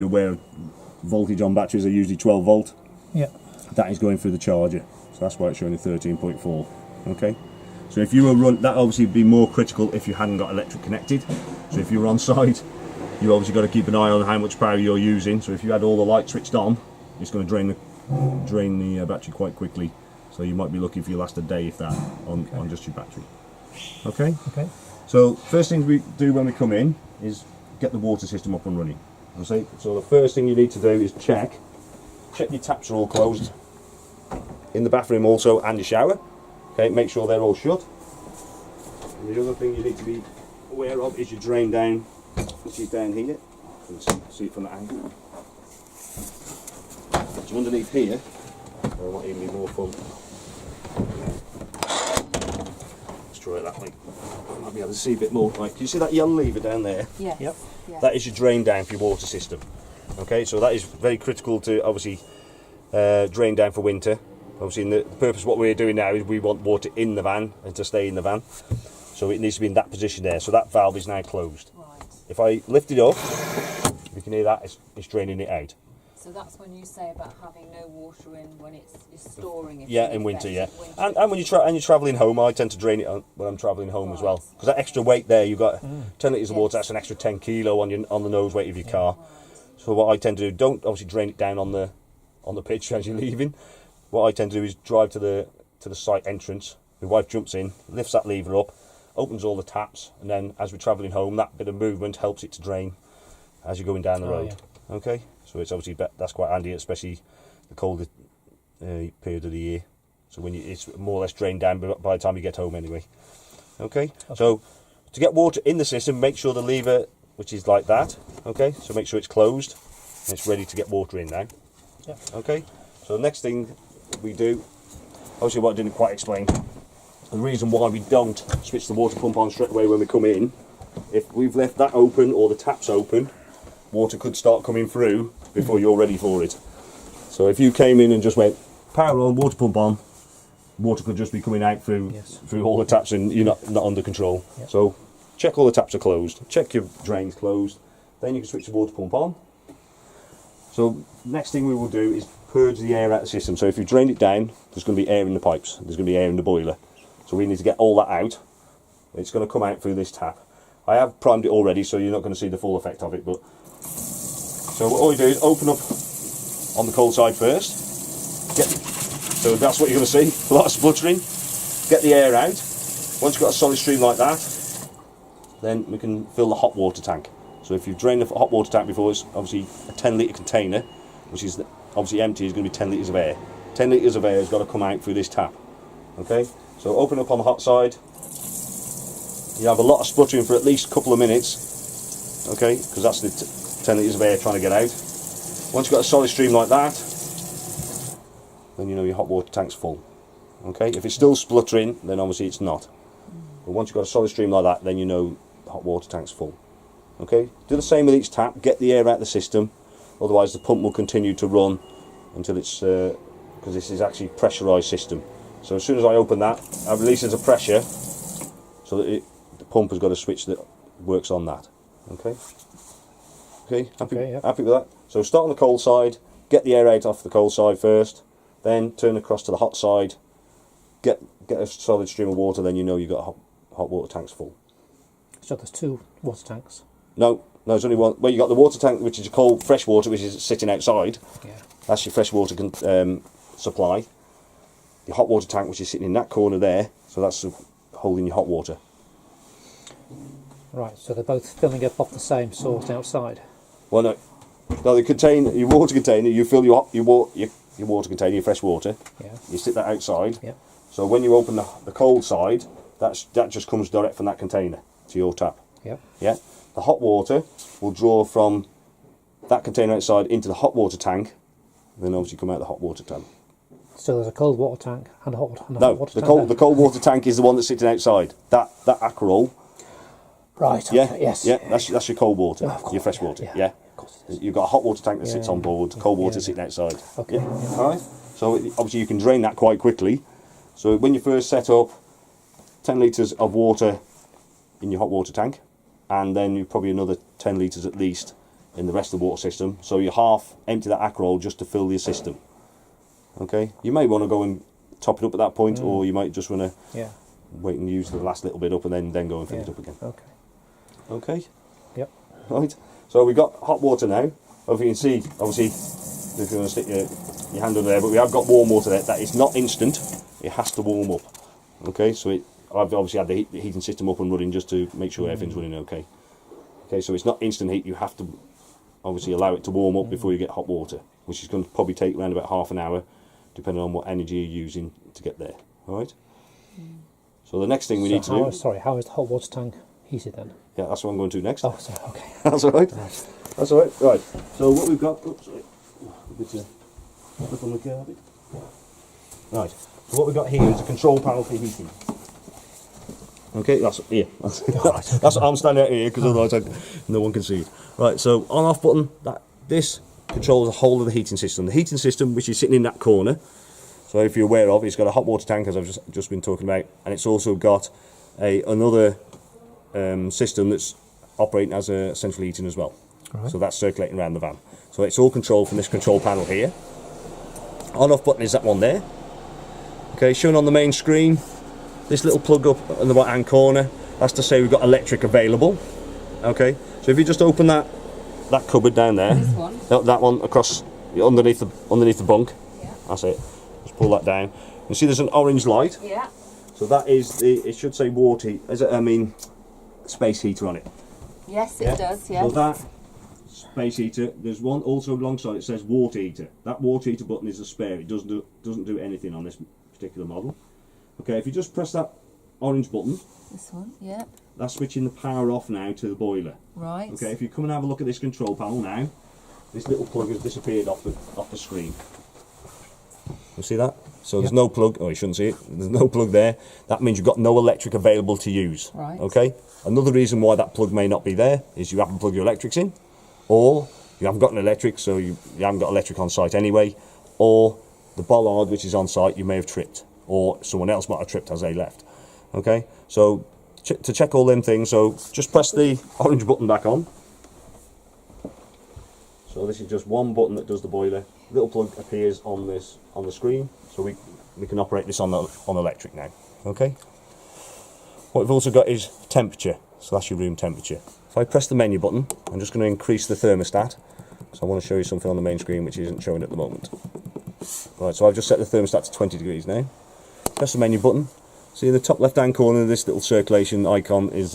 Where voltage on batteries are usually 12 volt. Yeah. That is going through the charger, so that's why it's showing a 13.4. Okay, so if you were that obviously would be more critical if you hadn't got electric connected. So if you were on site, you obviously got to keep an eye on how much power you're using. So if you had all the lights switched on, it's going to drain the battery quite quickly. So you might be lucky if you last a day, if that, on just your battery. Okay. Okay. So first thing we do when we come in is get the water system up and running. So the first thing you need to do is check your taps are all closed in the bathroom also, and your shower. Okay, make sure they're all shut. And the other thing you need to be aware of is your drain down, which is down here. You can see it from that angle. So underneath here, there might even be more fun. Let's try it that way. I might be able to see a bit more. Like, can you see that yellow lever down there? Yeah. Yep. Yeah. That is your drain down for your water system. Okay, so that is very critical to obviously drain down for winter. Obviously, the purpose of what we're doing now is we want water in the van and to stay in the van. So it needs to be in that position there. So that valve is now closed. Right. If I lift it up, you can hear that it's draining it out. So that's when you say about having no water in when it's storing it. Yeah, in winter, yeah. And when you're travelling home, I tend to drain it when I'm travelling home as well. Because that extra weight there, you've got 10 litres of water, that's an extra 10 kilo on the nose weight of your car. So what I tend to do, don't obviously drain it down on the pitch as you're leaving. What I tend to do is drive to the site entrance. My wife jumps in, lifts that lever up, opens all the taps, and then as we're travelling home, that bit of movement helps it to drain as you're going down the road. Yeah. Okay, so it's obviously that's quite handy, especially the colder period of the year. So when it's more or less drained down by the time you get home anyway. Okay, so to get water in the system, make sure the lever, which is like that, okay, so make sure it's closed and it's ready to get water in now. Yeah. Okay, so the next thing we do, obviously what I didn't quite explain, the reason why we don't switch the water pump on straight away when we come in, if we've left that open or the taps open, water could start coming through before you're ready for it. So if you came in and just went power on, water pump on, water could just be coming out through all the taps and you're not under control. Yep. So check all the taps are closed, check your drains closed, then you can switch the water pump on. So next thing we will do is purge the air out of the system. So if you drain it down, there's going to be air in the pipes, there's going to be air in the boiler. So we need to get all that out. It's going to come out through this tap. I have primed it already, so you're not going to see the full effect of it. But so all you do is open up on the cold side first. So that's what you're going to see, a lot of spluttering. Get the air out. Once you've got a solid stream like that, then we can fill the hot water tank. So if you've drained the hot water tank before, it's obviously a 10 litre container, which is obviously empty, is going to be 10 litres of air. 10 litres of air has got to come out through this tap. Okay, so open up on the hot side. You have a lot of spluttering for at least a couple of minutes, okay, because that's the 10 litres of air trying to get out. Once you've got a solid stream like that, then you know your hot water tank's full. Okay, if it's still spluttering, then obviously it's not. But once you've got a solid stream like that, then you know the hot water tank's full. Okay, do the same with each tap, get the air out of the system, otherwise the pump will continue to run until it's, because this is actually a pressurised system. So as soon as I open that, I releases the pressure, so that the pump has got a switch that works on that. Okay, happy with that? So start on the cold side, get the air out off the cold side first, then turn across to the hot side, get a solid stream of water, then you know you've got hot water tanks full. So there's two water tanks? No, there's only one. Well, you got the water tank, which is your cold fresh water, which is sitting outside. Yeah. That's your fresh water supply. Your hot water tank, which is sitting in that corner there, so that's holding your hot water. Right, so they're both filling up off the same source outside? Well, no, the container, your water container, you fill your water container, your fresh water. Yeah. You sit that outside. Yeah. So when you open the cold side, that just comes direct from that container to your tap. Yeah. Yeah. The hot water will draw from that container outside into the hot water tank, and then obviously come out the hot water tank. So there's a cold water tank and a hot water tank. No, the cold water tank is the one that's sitting outside. That Aquarol. Right. Okay, Yeah. Yes. Yeah. That's your cold water. Oh, of course, your fresh yeah, water. yeah. Yeah. Of course it is. You've got a hot water tank that sits on board. Cold water sitting outside. Okay. Yeah. All right. So obviously you can drain that quite quickly. So when you first set up, 10 litres of water in your hot water tank, and then you probably another 10 litres at least in the rest of the water system. So you half empty that aqua roll just to fill your system. Okay, you may want to go and top it up at that point, or you might just want to Yeah. wait and use the last little bit up and then go and fill it Yeah. up again. Okay. Okay, Yep. right. So we've got hot water now. If you can see, obviously, if you're going to stick your hand under there, but we have got warm water there. That is not instant. It has to warm up. Okay, so I've obviously had the heating system up and running just to make sure everything's running okay. Okay, so it's not instant heat. You have to obviously allow it to warm up before you get hot water, which is going to probably take around about half an hour, depending on what energy you're using to get there. All right. So the next thing we need to do. Sorry, how is the hot water tank heated then? Yeah, that's what I'm going to do next. Oh, sorry. Okay. That's all right. That's all right. Right. So what we've got. Oops, sorry. A bit of flip on the carpet. Right. So what we've got here is a control panel for heating. Okay, that's here. That's what I'm standing out here because otherwise no one can see it. Right. So on/off button. This controls the whole of the heating system. The heating system, which is sitting in that corner. So if you're aware of, it's got a hot water tank, as I've just been talking about, and it's also got another system that's operating as a central heating as well. Right. So that's circulating around the van. So it's all controlled from this control panel here. On/off button is that one there. Okay, shown on the main screen. This little plug up in the right hand corner, that's to say we've got electric available. Okay, so if you just open that cupboard down there, This one? that one across underneath the bunk. Yeah. That's it. Just pull that down. You see there's an orange light. Yeah. So that is it should say water heat. Space heater on it. Yes, it Yeah? does. Yes. So that space heater, there's one also alongside it says water heater. That water heater button is a spare. It doesn't do anything on this particular model. Okay, if you just press that orange button, This one. Yeah. that's switching the power off now to the boiler. Right. Okay, if you come and have a look at this control panel now, this little plug has disappeared off the screen. You see that? So there's no plug. Oh, you shouldn't see it. There's no plug there. That means you've got no electric available to use. Right. Okay. Another reason why that plug may not be there is you haven't plugged your electrics in, or you haven't got an electric, so you haven't got electric on site anyway, or the bollard which is on site you may have tripped, or someone else might have tripped as they left. Okay. So to check all them things, so just press the orange button back on. So this is just one button that does the boiler. Little plug appears on the screen, so we can operate this on electric now. Okay. What we've also got is temperature. So that's your room temperature. If I press the menu button, I'm just going to increase the thermostat. So I want to show you something on the main screen which isn't showing at the moment. Right. So I've just set the thermostat to 20 degrees now. Press the menu button. See in the top left-hand corner, this little circulation icon is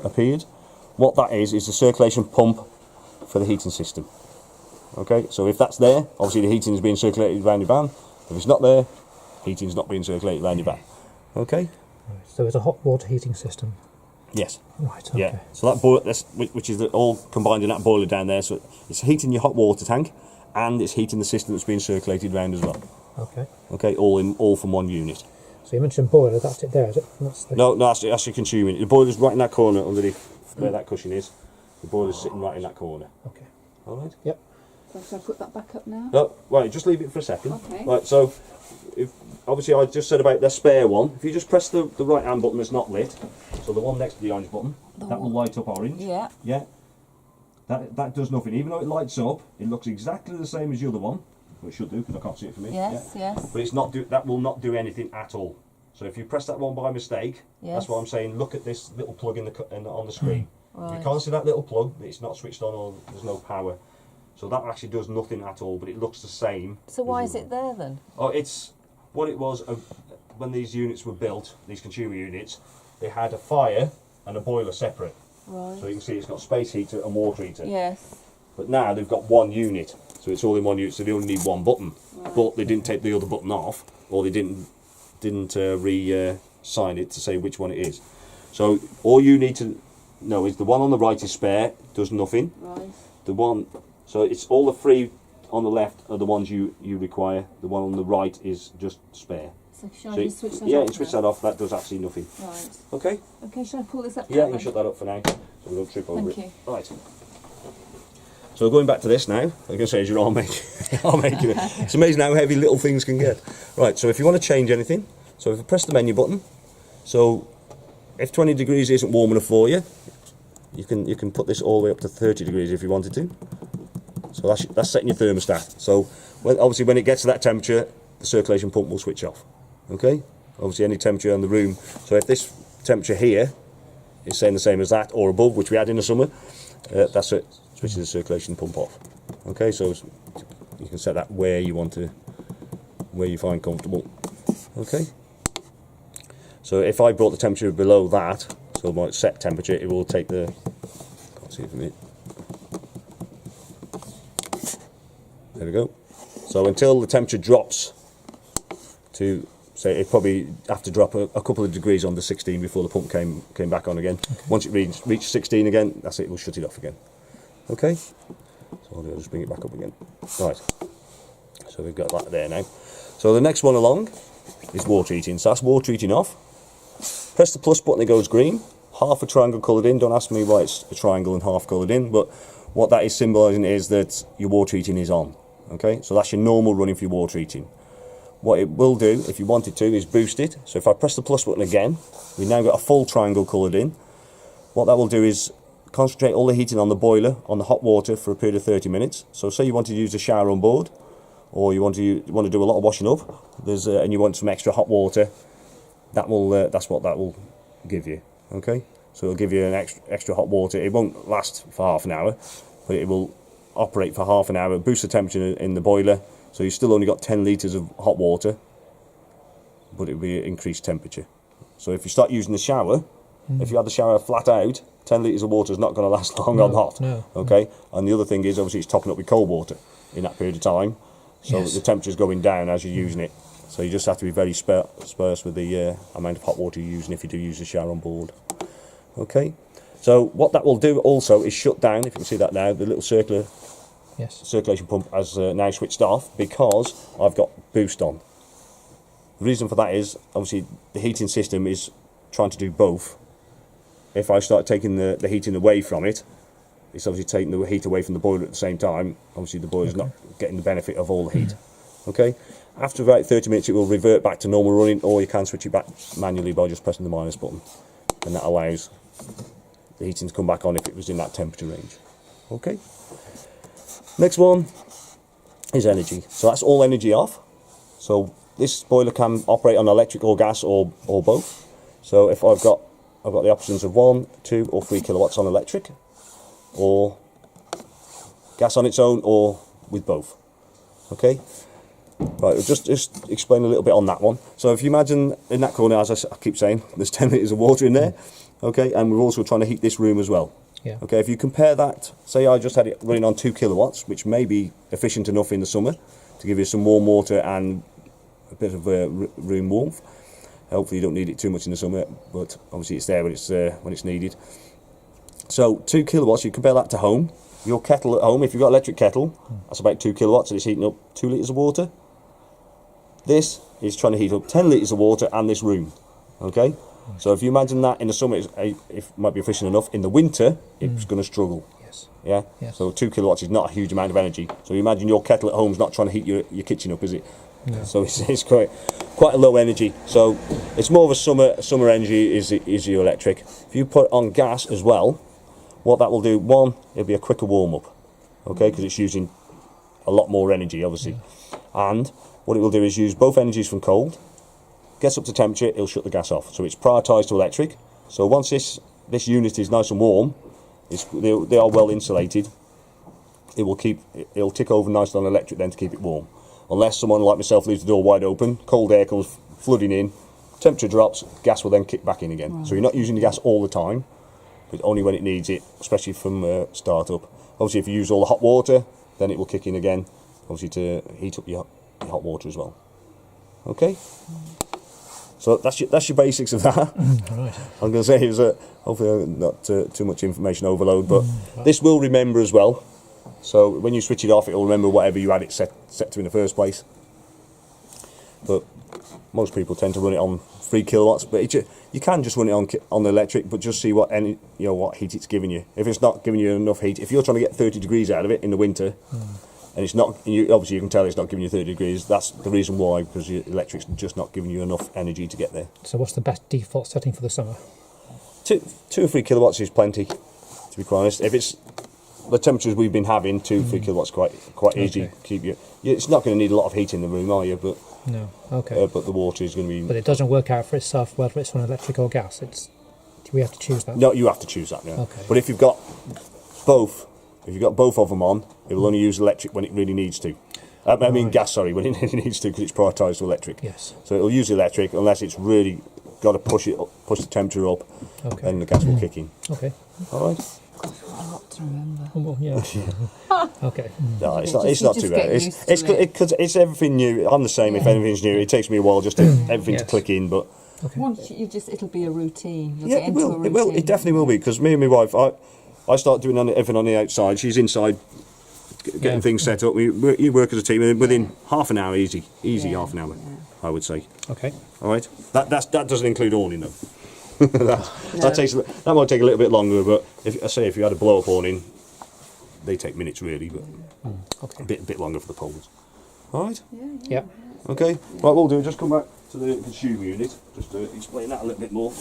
appeared. What that is the circulation pump for the heating system. Okay, so if that's there, obviously the heating is being circulated around your van. If it's not there, heating's not being circulated around your van. Okay? Right. So it's a hot water heating system. Yes. Right. Okay. Yeah. So that boiler, which is all combined in that boiler down there. So it's heating your hot water tank, and it's heating the system that's being circulated around as well. Okay. Okay, all from one unit. So you mentioned boiler. That's it there, is it? That's the... No, that's your consuming unit. The boiler's right in that corner underneath where that cushion is. The boiler's sitting right in that corner. Okay. All right. Yep. So should I put that back up now? No, right, just leave it for a second. Okay. Right, so if obviously I just said about the spare one. If you just press the right hand button that's not lit, so the one next to the orange button, that will light up orange. Yeah. Yeah. That does nothing. Even though it lights up, it looks exactly the same as the other one. Well, it should do because I can't see it from here. Yes. Yeah. Yes. But it's not that will not do anything at all. So if you press that one by mistake, that's Yes. what I'm saying. Look at this little plug on the screen. If Right. you can't see that little plug, it's not switched on or there's no power. So that actually does nothing at all, but it looks the same. So why as is the it there then? Oh, it's what it was when these units were built, these consumer units, they had a fire and a boiler separate. Right. So you can see it's got space heater and water heater. Yes. But now they've got one unit, so it's all in one unit, so they only need one button. Right. But they didn't take the other button off, or they didn't re-sign it to say which one it is. So all you need to know is the one on the right is spare, does nothing. Right. The one, so it's all the three on the left are the ones you require. The one on the right is just spare. So should I So just switch that yeah, off you switch now? that off. That does absolutely nothing. Right. Okay. Okay, should I pull this up Yeah, now you can then? shut that up for now, so we don't trip over Thank it. you. Right. So going back to this now, like I can say, as you're all making, it. It's amazing how heavy little things can get. Right. So if you want to change anything, so if you press the menu button, so if 20 degrees isn't warm enough for you, you can put this all the way up to 30 degrees if you wanted to. So that's setting your thermostat. So obviously when it gets to that temperature, the circulation pump will switch off. Okay, obviously any temperature in the room. So if this temperature here is saying the same as that or above, which we had in the summer, that's it. Switches the circulation pump off. Okay, so you can set that where you want to, where you find comfortable. Okay. So if I brought the temperature below that, so my set temperature, it will take the. Can't see it from here. There we go. So until the temperature drops to, say, it probably have to drop a couple of degrees under 16 before the pump came back on again. Okay. Once it reaches 16 again, that's it. We'll shut it off again. Okay. So I'll just bring it back up again. Right. So we've got that there now. So the next one along is water heating. So that's water heating off. Press the plus button, it goes green. Half a triangle coloured in. Don't ask me why it's a triangle and half coloured in, but what that is symbolising is that your water heating is on. Okay, so that's your normal running for your water heating. What it will do, if you wanted to, is boost it. So if I press the plus button again, we've now got a full triangle coloured in. What that will do is concentrate all the heating on the boiler, on the hot water for a period of 30 minutes. So say you want to use a shower on board, or you want to do a lot of washing up, and you want some extra hot water, that will that's what that will give you. Okay, so it'll give you an extra hot water. It won't last for half an hour, but it will operate for half an hour, boost the temperature in the boiler, so you've still only got 10 litres of hot water, but it'll be increased temperature. So if you start using the shower, if you had the shower flat out, 10 litres of water is not going to last long on hot. No. Okay, and the other thing is obviously it's topping up with cold water in that period of time, so the temperature's going down as you're using it. So you just have to be very sparse with the amount of hot water you're using if you do use the shower on board. Okay, so what that will do also is shut down, if you can see that now, the little circulation pump has now switched off because I've got boost on. The reason for that is obviously the heating system is trying to do both. If I start taking the heating away from it, it's obviously taking the heat away from the boiler at the same time. Obviously the boiler's not getting the benefit of all the heat. Okay, after about 30 minutes it will revert back to normal running, or you can switch it back manually by just pressing the minus button, and that allows the heating to come back on if it was in that temperature range. Okay, next one is energy. So that's all energy off. So this boiler can operate on electric or gas or both. So if I've got the options of 1, 2 or 3 kilowatts on electric, or gas on its own, or with both. Okay, right, I'll just explain a little bit on that one. So if you imagine in that corner, as I keep saying, there's 10 litres of water in there. Okay, and we're also trying to heat this room as well. Yeah. Okay, if you compare that, say I just had it running on 2 kilowatts, which may be efficient enough in the summer to give you some warm water and a bit of room warmth. Hopefully you don't need it too much in the summer, but obviously it's there when it's needed. So 2 kilowatts, you compare that to home. Your kettle at home, if you've got an electric kettle, that's about 2 kilowatts, and it's heating up 2 litres of water. This is trying to heat up 10 litres of water and this room. Okay, so if you imagine that in the summer, it might be efficient enough. In the winter, it's going to struggle. Yes. Yeah. Yes. So 2 kilowatts is not a huge amount of energy. So you imagine your kettle at home is not trying to heat your kitchen up, is it? No. So it's quite a low energy. So it's more of a summer energy is your electric. If you put on gas as well, what that will do, one, it'll be a quicker warm up, okay, because it's using a lot more energy, obviously. And what it will do is use both energies from cold. Gets up to temperature, it'll shut the gas off. So it's prioritised to electric. So once this unit is nice and warm, they are well insulated. It'll tick over nicely on electric then to keep it warm. Unless someone like myself leaves the door wide open, cold air comes flooding in, temperature drops, gas will then kick back in again. Right. So you're not using the gas all the time, but only when it needs it, especially from start up. Obviously if you use all the hot water, then it will kick in again, obviously to heat up your hot water as well. Okay? So that's your basics of that. Right. I'm going to say is hopefully not too much information overload, but this will remember as well. So when you switch it off, it will remember whatever you had it set to in the first place. But most people tend to run it on 3 kilowatts, but you can just run it on the electric, but just see what heat it's giving you. If it's not giving you enough heat, if you're trying to get 30 degrees out of it in the winter, and it's not, obviously you can tell it's not giving you 30 degrees. That's the reason why, because your electric's just not giving you enough energy to get there. So what's the best default setting for the summer? 2 or 3 kilowatts is plenty, to be quite honest. If it's the temperatures we've been having, 2-3 kilowatts quite easy. Okay. Keep you. It's not going to need a lot of heat in the room, are you? But No. Okay. but the water is going to be. But it doesn't work out for itself whether it's on electric or gas. We have to choose that. No, you have to choose that. Yeah. Okay. But if you've got both of them on, it will only use electric when it really needs to. I mean Right. gas, sorry, when it really needs to, because it's prioritised to electric. Yes. So it'll use electric unless it's really got to push the temperature up, Okay. and the gas will kick in. Okay. All right. A lot to remember. Oh, well, yeah. Okay. No, it's You not. It's just- not you too just bad. get It's used to it. because it's everything new. I'm the same. If Yeah. anything's new, it takes me a while just to everything to Yes. click in. But Okay. Once it'll be a routine. You'll yeah, get it into a will. routine. It will. It definitely will be. Because me and my wife, I start doing everything on the outside. She's inside, getting Yeah. things set up. You work as a team, and within Yeah. half an hour, easy Yeah, half an hour, yeah. I would say. Okay. All right. That doesn't include awning though. that might take a little bit longer, but if you had a blow up awning, they take minutes really, but Okay. a bit longer for the poles. All right. Yeah. Okay. Right. We'll do. Just come back to the consumer unit. Just to explain that a little bit more.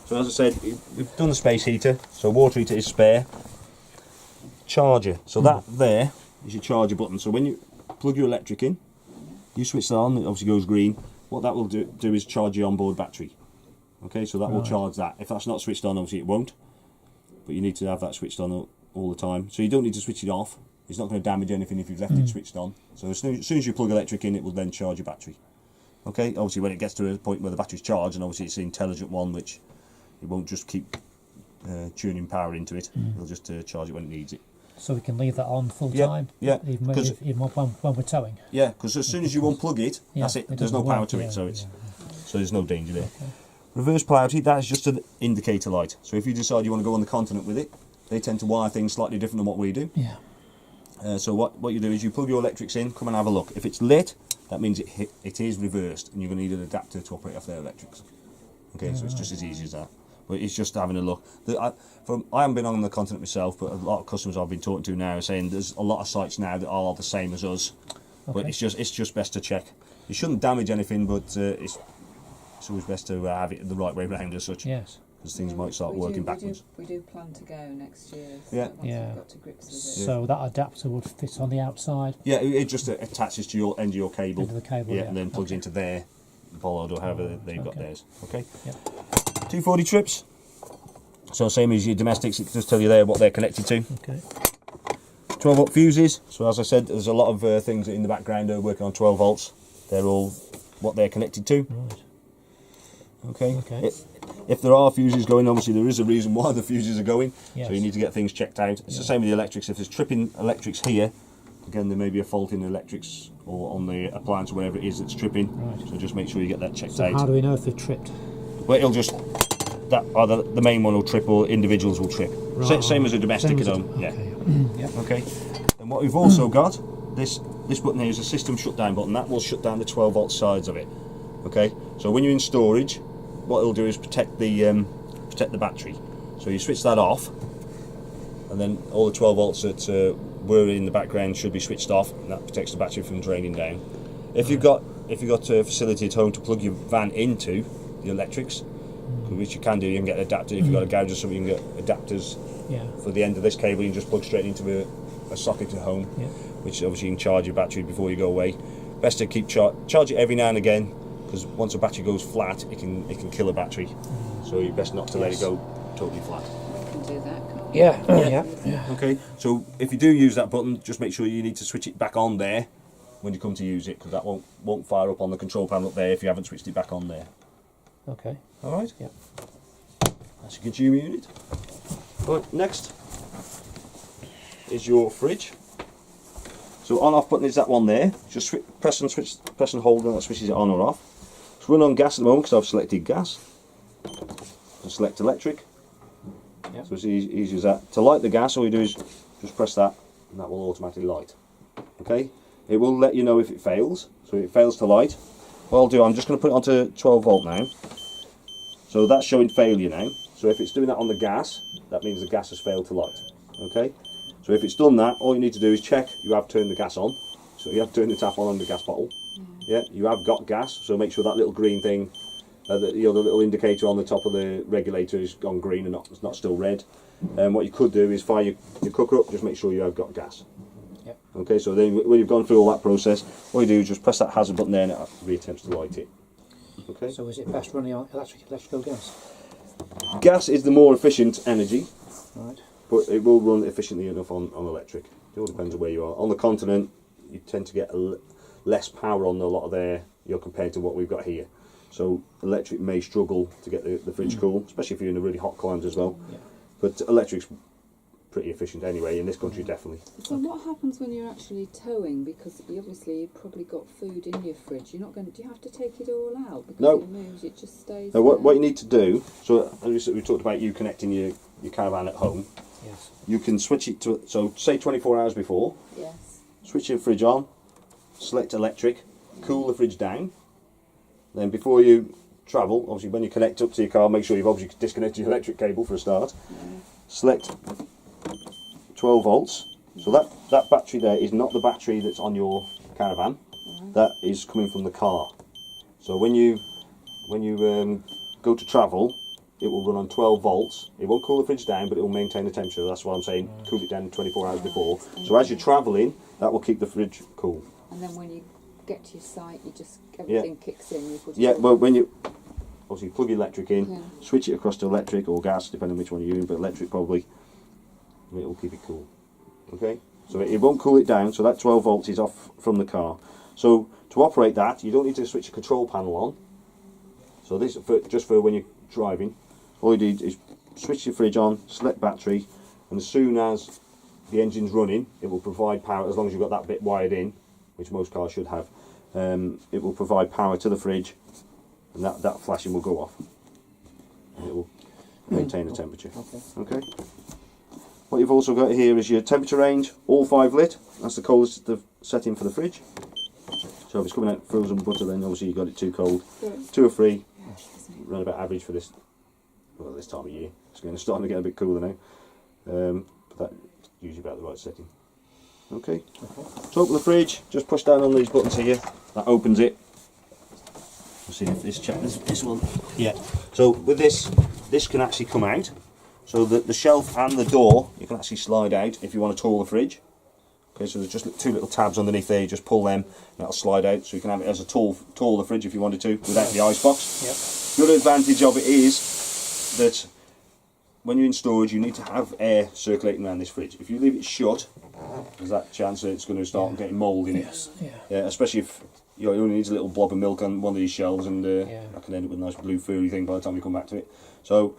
So as I said, we've done the space heater. So water heater is spare. Charger. So that there is your charger button. So when you plug your electric in, you switch that on. It obviously goes green. What that will do is charge your onboard battery. Okay, so that will Right. charge that. If that's not switched on, obviously it won't. But you need to have that switched on all the time. So you don't need to switch it off. It's not going to damage anything if you've left it switched on. So as soon as you plug electric in, it will then charge your battery. Okay, obviously when it gets to a point where the battery's charged, and obviously it's an intelligent one, which it won't just keep tuning power into it. It'll just charge it when it needs it. So we can leave that on full Yeah, time. yeah, Even 'cause- when we're towing. Yeah, because as soon as you unplug it, Yeah, that's it. it There's no doesn't power work, to yeah, it, so it's yeah. so there's no danger there. Reverse polarity, that is just an indicator light. So if you decide you want to go on the continent with it, they tend to wire things slightly different than what we do. Yeah. So what you do is you plug your electrics in, come and have a look. If it's lit, that means it is reversed, and you're going to need an adapter to operate off their electrics. Okay, so it's just as easy as that. But it's just having a look. I haven't been on the continent myself, but a lot of customers I've been talking to now are saying there's a lot of sites now that are the same as us. But Okay. it's just best to check. You shouldn't damage anything, but it's always best to have it the right way round as such, Yes. because things might start working backwards. We do plan to go next year. So Yeah. once Yeah. we've got to grips with it. So that adapter would fit on the outside Yeah, it just attaches to your end of your cable. into the cable. Yeah, and then plugs Okay. into their bollard or however they've got Okay. theirs. Okay. Yep. 240 trips. So same as your domestics, it can just tell you there what they're connected to. Okay. 12 volt fuses. So as I said, there's a lot of things in the background that are working on 12 volts. They're all what they're connected to. Right. Okay. Okay. If there are fuses going, obviously there is a reason why the fuses are going. Yes. So you need to get things checked out. It's the same with the electrics. If there's tripping electrics here, again there may be a fault in the electrics or on the appliance, wherever it is that's tripping. Right. So just make sure you get that checked So out. how do we know if they've tripped? Well, it'll just that either the main one will trip or individuals will trip. Right. Same as a domestic Same at as a- home. Yeah. Okay. Yep. Okay. And what we've also got, this button here is a system shutdown button. That will shut down the 12 volt sides of it. Okay. So when you're in storage, what it'll do is protect the battery. So you switch that off, and then all the 12 volts that were in the background should be switched off, and that protects the battery from draining down. If you've got a facility at home to plug your van into the electrics, which you can do, you can get an adapter. If you've got a garage or something, you can get adapters Yeah. for the end of this cable. You can just plug straight into a socket at home, Yeah. which obviously you can charge your battery before you go away. Best to keep charge it every now and again, because once a battery goes flat, it can kill a battery. So you're best not to let it go totally flat. We can do that, can't we? Yeah. Yeah. Okay, so if you do use that button, just make sure you need to switch it back on there when you come to use it, because that won't fire up on the control panel up there if you haven't switched it back on there. Okay. All right. Yeah. That's your consumer unit. Right, next is your fridge. So on-off button is that one there. Just press and hold, and that switches it on or off. It's run on gas at the moment because I've selected gas. And select electric. Yep. So it's easy as that. To light the gas, all you do is just press that, and that will automatically light. Okay. It will let you know if it fails. So if it fails to light, what I'll do, I'm just going to put it onto 12 volt now. So that's showing failure now. So if it's doing that on the gas, that means the gas has failed to light. Okay. So if it's done that, all you need to do is check you have turned the gas on. So you have turned the tap on the gas bottle. Yeah, you have got gas. So make sure that little green thing, the little indicator on the top of the regulator is gone green and it's not still red. And what you could do is fire your cooker up, just make sure you have got gas. Yep. Okay, so then when you've gone through all that process, all you do is just press that hazard button there and it reattempts to light it. Okay. So is it best running on electrical gas? Gas is the more efficient energy, Right. but it will run efficiently enough on electric. It all depends on where you are. On the continent, you tend to get less power on a lot of there, compared to what we've got here. So electric may struggle to get the fridge cool, especially if you're in the really hot climes as well. Yeah. But electric's pretty efficient anyway, in this country definitely. So what happens when you're actually towing? Because you've probably got food in your fridge. You're not going to. Do you have to take it all out because No. it moves? It just stays. Now there? what you need to do, so as we talked about you connecting your caravan at home, Yes. you can switch it to, so say 24 hours before, Yes. switch your fridge on, select electric, cool the fridge down, then before you travel, obviously when you connect up to your car, make sure you've obviously disconnected your electric cable for a start, select 12 volts, so that battery there is not the battery that's on your caravan, that is coming from the car. So when you go to travel, it will run on 12 volts. It won't cool the fridge down, but it will maintain the temperature. That's why I'm saying cool it down 24 hours before. So as you're travelling, that will keep the fridge cool. And then when you get to your site, you just everything kicks in. You put it Yeah, all- well, when you obviously plug your electric in, Yeah. switch it across to electric or gas, depending on which one you're using, but electric probably, it will keep it cool. Okay? So it won't cool it down, so that 12 volts is off from the car. So to operate that, you don't need to switch the control panel on. So this just for when you're driving. All you do is switch your fridge on, select battery, and as soon as the engine's running, it will provide power, as long as you've got that bit wired in, which most cars should have. It will provide power to the fridge, and that flashing will go off. And it will maintain the temperature. Okay. Okay. What you've also got here is your temperature range, all 5 lit. That's the coldest setting for the fridge. So if it's coming out frozen butter, then obviously you've got it too cold. 2 or 3, around about average for this time of year. It's starting to get a bit cooler now. But that's usually about the right setting. Okay. To open the fridge, just push down on these buttons here. That opens it. Let's see if this one. Yeah. So with this can actually come out. So the shelf and the door, you can actually slide out if you want to tool the fridge. Okay, so there's just 2 little tabs underneath there, you just pull them and that'll slide out, so you can have it as a tool the fridge if you wanted to, without the icebox. Yep. The other advantage of it is that when you're in storage, you need to have air circulating around this fridge. If you leave it shut, there's that chance that it's going to start getting mould in it. Yeah. Especially if it only needs a little blob of milk on one of these shelves, and Yeah. that can end up with a nice blue furry thing by the time you come back to it. So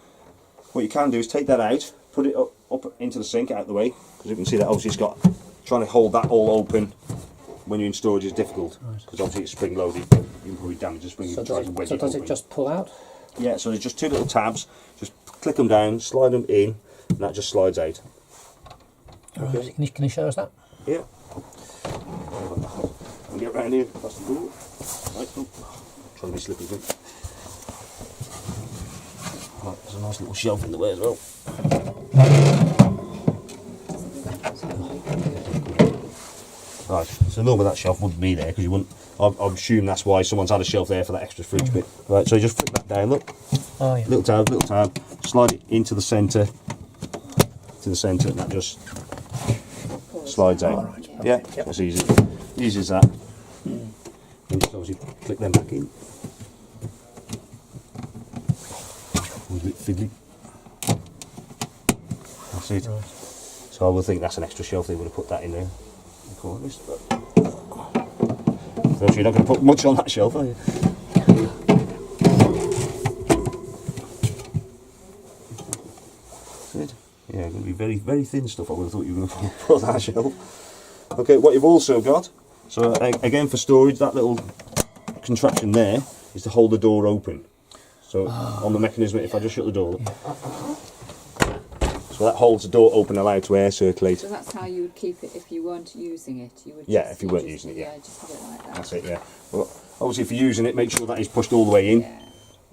what you can do is take that out, put it up into the sink, out the way, because you can see that obviously it's got, trying to hold that all open when you're in storage is difficult, because obviously it's spring loaded. You can probably damage the spring if So you try does to it, wedge so it does open. it just pull out? Yeah, so there's just 2 little tabs, just click them down, slide them in, and that just slides out. Right. Can you show us that? Yeah. And get round here, past the door. Right, oh, trying to be slippy good. Right, there's a nice little shelf in the way as well. Right, so normally that shelf wouldn't be there because you wouldn't. I assume that's why someone's had a shelf there for that extra fridge bit. Right, so you just flick that down. Look, Oh yeah. little tab, slide it into the centre, and that just slides out. Alright, Yeah, yep. that's easy. Easy as that. And just obviously click them back in. A bit fiddly. That's it. Right. So I would think that's an extra shelf. They would have put that in there. So you're not going to put much on that shelf, are you? Good. Yeah, going to be very, very thin stuff. I would have thought you were going to put on that shelf. Okay, what you've also got, so again for storage, that little contraption there is to hold the door open. So on the mechanism, if I just shut the door, so that holds the door open, allowed to air circulate. So that's how you would keep it if you weren't using it. You would. Yeah, just, if you weren't using it, yeah. just have it like that. That's it, yeah. Well, obviously, if you're using it, make sure that is pushed all the way in. Yeah.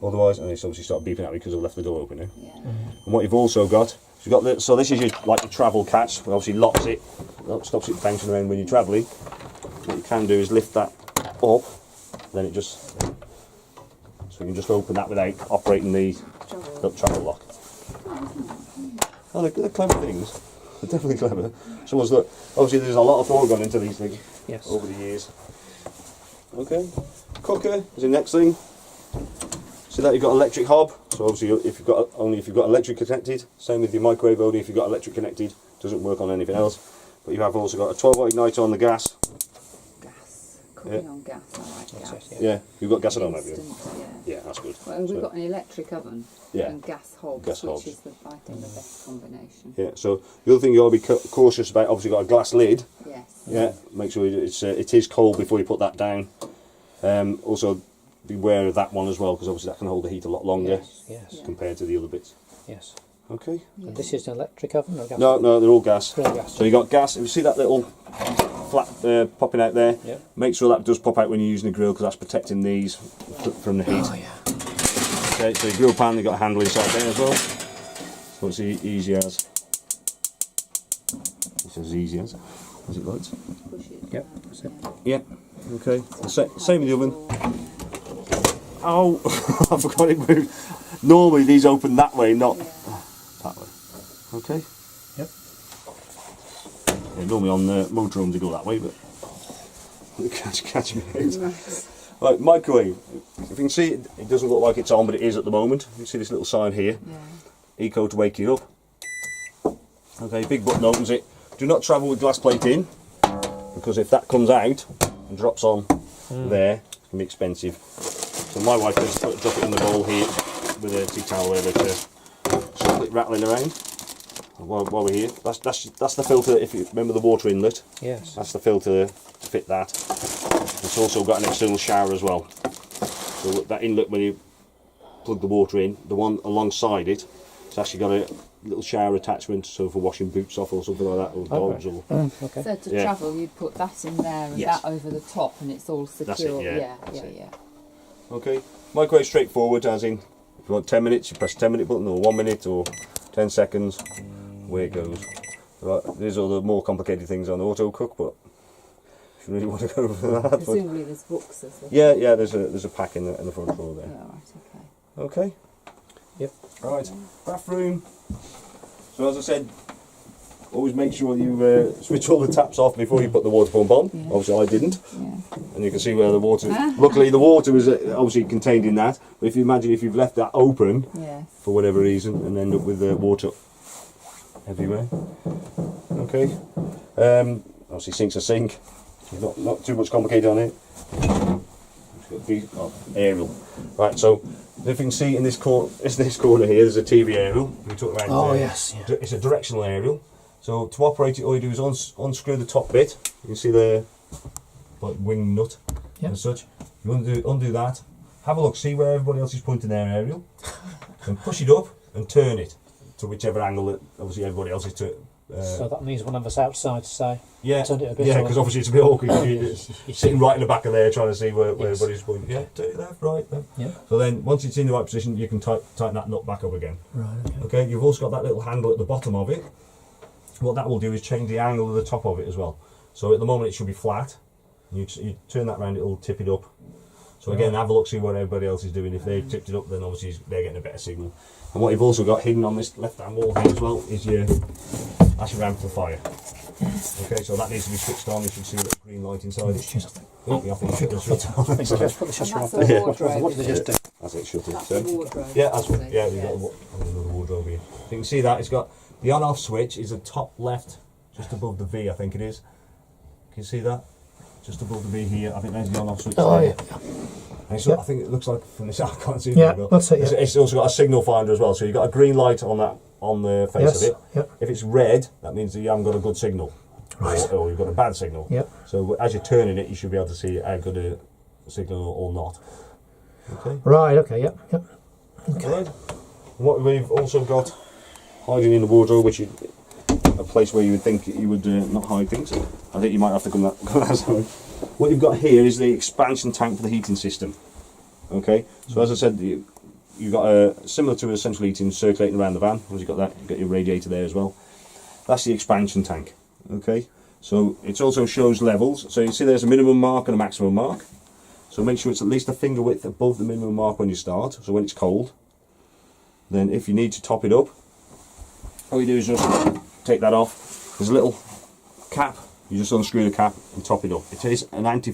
Otherwise, and it's obviously start beeping at me because I've left the door open now. Yeah. And what you've also got, you've got so this is your travel catch. Obviously, locks it, stops it bouncing around when you're travelling. What you can do is lift that up, then it just, so you can just open that without operating the travel lock. Oh, they're clever things. They're definitely clever. Someone's look. Obviously, there's a lot of thought gone into these things Yes. over the years. Okay. Cooker is the next thing. See that you've got electric hob. So obviously, if you've got electric connected, same with your microwave. Only if you've got electric connected, doesn't work on anything else. But you have also got a 12-volt igniter on the gas. Gas. Cooking on gas. I like gas. That's it, Yeah, you've got gas at home, have you? Instant, yeah. Yeah, that's good. Well, we've So- got an electric oven Yeah. and gas hobs, Gas which hobs. is, I think, the best combination. Yeah. So the other thing you got to be cautious about. Obviously, got a glass lid. Yes. Yeah. Make sure it is cold before you put that down. Also, beware of that one as well, because obviously that can hold the heat a lot longer Yes. compared to the other bits. Yes. Okay. Yeah. And this is an electric oven or gas? No, they're all gas. They're all gas. So you got gas. If you see that little flap popping out there, Yeah. make sure that does pop out when you're using the grill, because that's protecting these from the heat. Oh yeah. Okay, so your grill pan, you've got a handle inside there as well. So it's easy as. It's as easy as it looks. Push it Yep, down, that's it. yeah. Yeah. Okay. Same with the oven. Oh, I forgot it moved. Normally these open that way, not that way. Okay. Yep. Yeah, normally on the motorhomes they go that way, but catch me out. Right. Right, microwave. If you can see, it doesn't look like it's on, but it is at the moment. You see this little sign here. Yeah. Eco to wake you up. Okay, big button opens it. Do not travel with glass plate in, because if that comes out and drops on there, it can be expensive. So my wife does drop it in the bowl here with a tea towel over to stop it rattling around while we're here. That's the filter. If you remember the water inlet, Yes. that's the filter to fit that. It's also got an external shower as well. So that inlet, when you plug the water in, the one alongside it, it's actually got a little shower attachment, so for washing boots off or something like that, or dogs. Okay. Or Okay. So to Yeah. travel, you'd put that in there and Yes. that over the top, and it's all secure. That's it, yeah. Yeah, That's yeah, it. yeah. Okay, microwave straightforward, as in if you want 10 minutes, you press the 10-minute button, or 1 minute, or 10 seconds. Away it goes. Right, there's all the more complicated things on auto cook, but if you really want to go for that. But Presumably there's books as well. yeah, there's a pack in the front drawer Yeah, there. right, okay. Okay. Yep. Right, bathroom. So as I said, always make sure you switch all the taps off before you put the water pump on. Yeah. Obviously I didn't, Yeah. and you can see where the water. Luckily the water was obviously contained in that. But if you imagine if you've left that open Yeah. for whatever reason and end up with water everywhere. Okay. Obviously sink's a sink. Not too much complicated on it. Aerial. Right, so if you can see in this corner here, there's a TV aerial. We talked about. Oh, yes, yeah. It's a directional aerial. So to operate it, all you do is unscrew the top bit. You can see the wing nut Yep. and such. You undo that. Have a look. See where everybody else is pointing their aerial, and push it up and turn it to whichever angle that obviously everybody else is to. So that means one of us outside to say, Yeah, turn it a bit yeah, so- because obviously it's a bit awkward. 'Cause you're sitting right in the back of there trying to see where Yes. everybody's pointing. Yeah, do it left, right, left. yeah. So then, once it's in the right position, you can tighten that nut back up again. Right, okay. Okay, you've also got that little handle at the bottom of it. What that will do is change the angle of the top of it as well. So at the moment it should be flat. You turn that round, it'll tip it up. So again, have a look, see what everybody else is doing. If they've tipped it up, then obviously they're getting a better signal. And what you've also got hidden on this left-hand wall here as well is that's your amplifier. Okay, so that needs to be switched on. You should see a little green light inside it. Oh, yeah, I think it's switched on. Let's put the shutter And off that's there. a wardrobe. What did they just do? That's it, shut it. That's So- a wardrobe. Yeah, that's what. obviously. Yeah, we've got Yes. another wardrobe here. So you can see that it's got the on-off switch is the top left, just above the V, I think it is. Can you see that? Just above the V here. I think there's the on-off switch. Oh, there. yeah. And it's, Yeah. I think it looks like from this. I can't see it. Yeah, very well. that's it, yeah. It's also got a signal finder as well. So you've got a green light on the face Yes, of it. yep. If it's red, that means that you haven't got a good signal, Right. or you've got a bad signal. Yep. So as you're turning it, you should be able to see how good a signal or not. Okay. Right, okay, yep, yep. Right. And what we've also got hiding in the wardrobe, which is a place where you would think you would not hide things. I think you might have to come that side. What you've got here is the expansion tank for the heating system. Okay, so as I said, you've got a similar to a central heating circulating around the van. You've got that. You've got your radiator there as well. That's the expansion tank. Okay, so it also shows levels. So you see there's a minimum mark and a maximum mark. So make sure it's at least a finger width above the minimum mark when you start. So when it's cold, then if you need to top it up, all you do is just take that off. There's a little cap. You just unscrew the cap and top it up. It is an anti